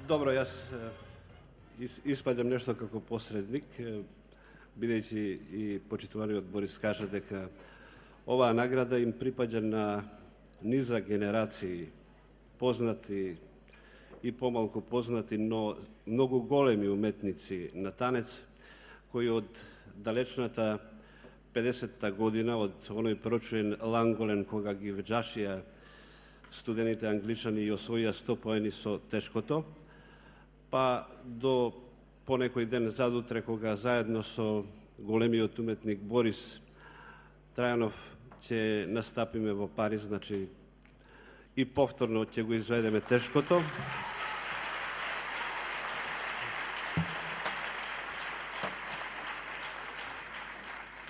Dobro, jaz izpadam nešto kako posrednik, бидејќи и почитуваниот Борис кажа дека оваа награда им припаѓа на низа генерации познати и помалку познати, но многу големи уметници на танец, кои од далечната 50-та година, од оној прочуен Ланголен, кога ги вџашија студените англичани и освоија 100 поени со тешкото, па до по некој ден задутре, кога заедно со големиот уметник Борис Трајанов ќе настапиме во Париз, значи и повторно ќе го изведеме тешкото.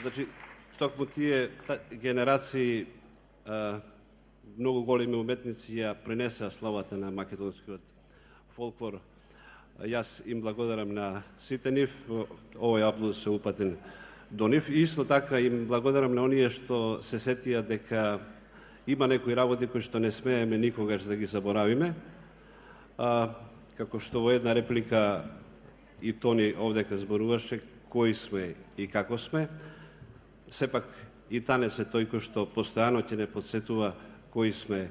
Значи, токму тие генерации многу големи уметници ја пренесеа славата на македонскиот фолклор. Јас им благодарам на сите нив, овој аплауз се упатен до нив. И исто така им благодарам на оние што се сетија дека има некои работи кои што не смееме никогаш да ги заборавиме. Како што во една реплика и Тони овдека зборуваше кои сме и како сме, сепак и танец е тој кој што постојано ќе не подсетува кои сме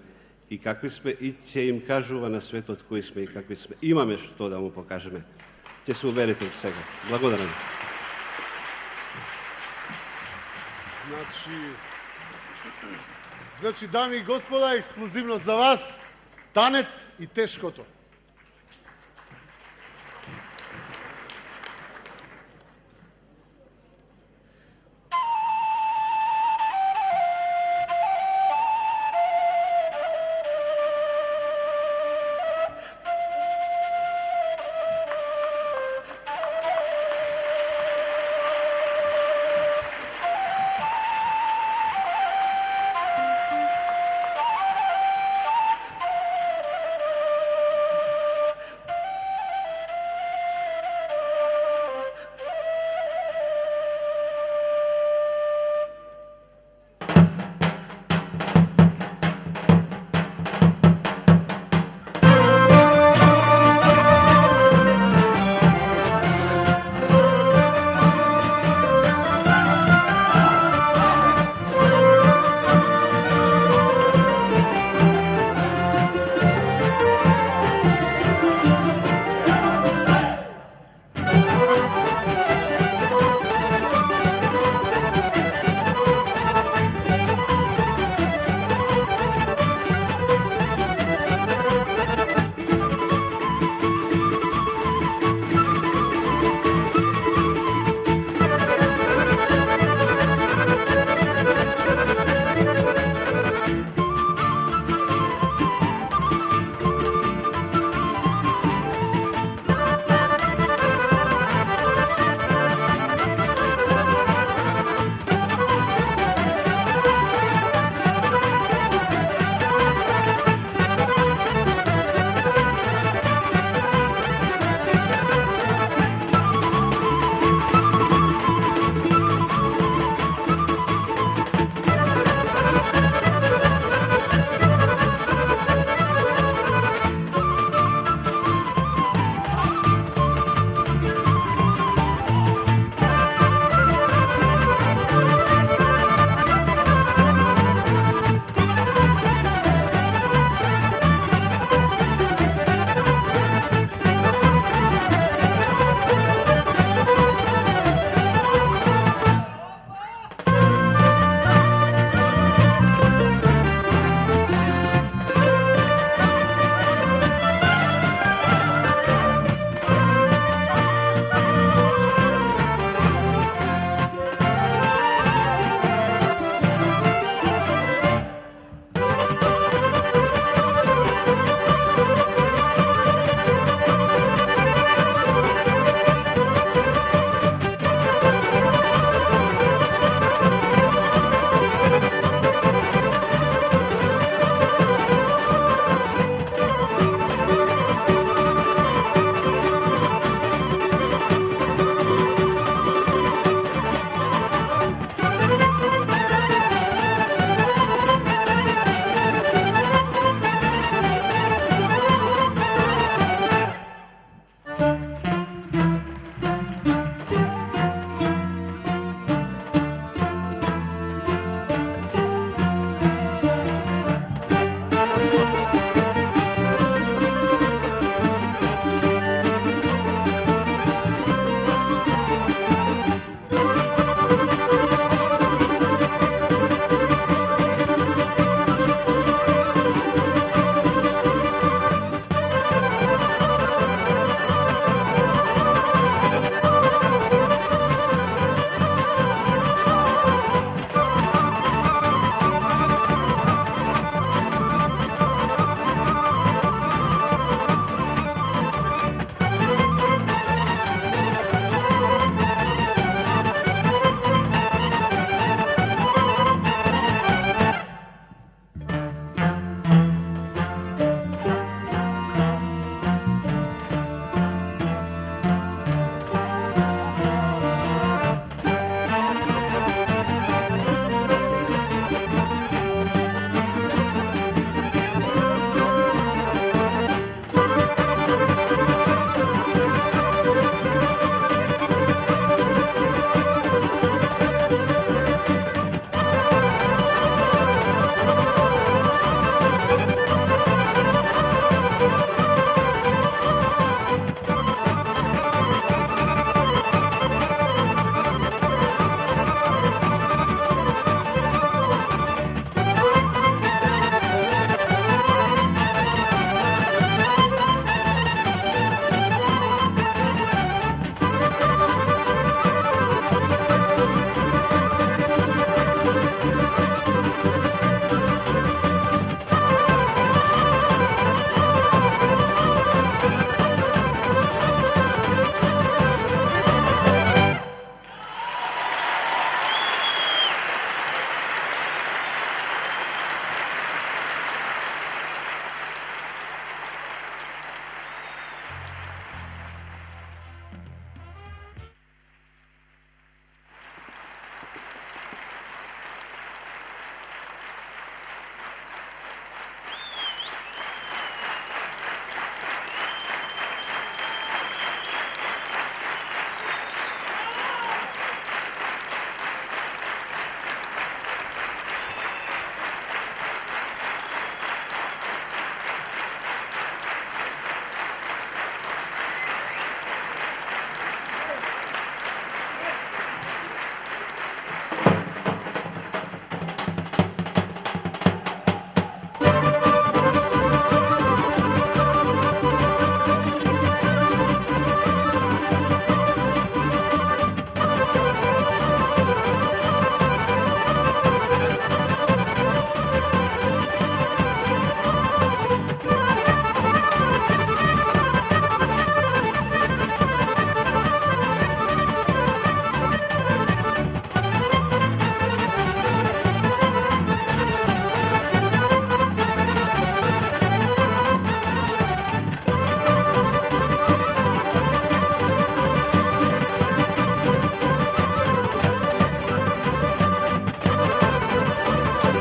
и какви сме и ќе им кажува на светот кои сме и какви сме. Имаме што да му покажеме. Ќе се уверите сега. Благодарам. Значи, дами и господа, ексклузивно за вас, танец и тешкото.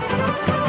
Hvala.